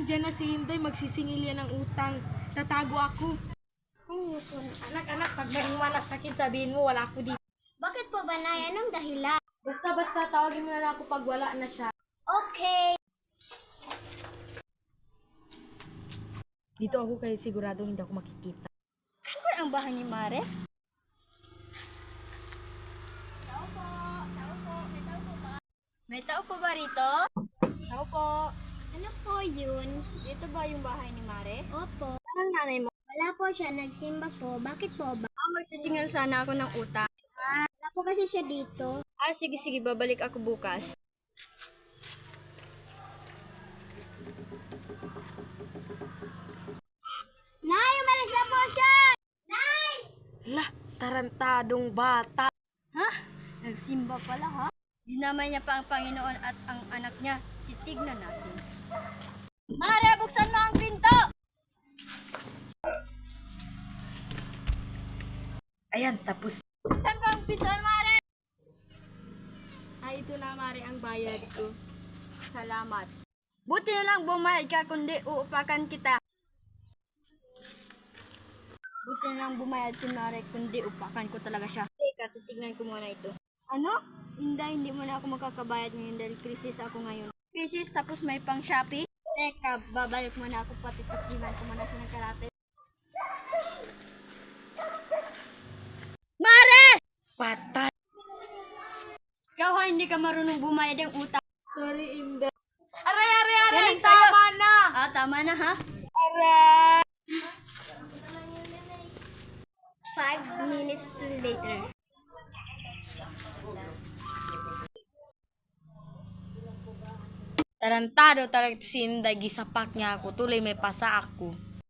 andyan na si Inday, magsisingil yan ng utang. Tatago ako. Anak, pag maling sakit, sabihin mo, wala ako dito. Bakit po ba, Nay? Anong dahilan? Basta, tawagin mo na lang ako pag wala na siya. Okay. Dito ako kaya sigurado hindi ako makikita. Okay ang bahay ni Mare? May tao po ba rito? Tao po. Ano po yun? Dito ba yung bahay ni Mare? Opo. Anong nanay mo? Wala po siya, nagsimba po. Bakit po ba? Magsisingal sana ako ng utang. Wala po kasi siya dito. Sige, babalik ako bukas. Nay, umalis na po siya! Nay! Lah, tarantadong bata. Ha? Nagsimba pala ha? Dinamay niya pa ang Panginoon at ang anak niya. Titignan natin. Mare, buksan mo ang pinto! Ayan, tapos. Buksan mo ang pinto, Mare! Ay, ito na, Mari, ang bayad ko. Salamat. Buti na lang bumayad ka kundi uupakan kita. Buti na lang bumayad si Mare kundi upakan ko talaga siya. Teka, titignan ko muna ito. Ano? Hindi mo na ako makakabayad ngayon dahil krisis ako ngayon. Krisis tapos may pang Shopee? Teka, babalik muna ako pati takdiman ko muna siya ng karate. Mare! Patay. Ikaw ha, hindi ka marunong bumayad ng utang. Sorry, Inday. Aray, Galing sa'yo. tama na. Tama na ha? Aray. 5 minutes later. Tarantado talaga si Inday, gisapak niya ako. Tuloy may pasa ako.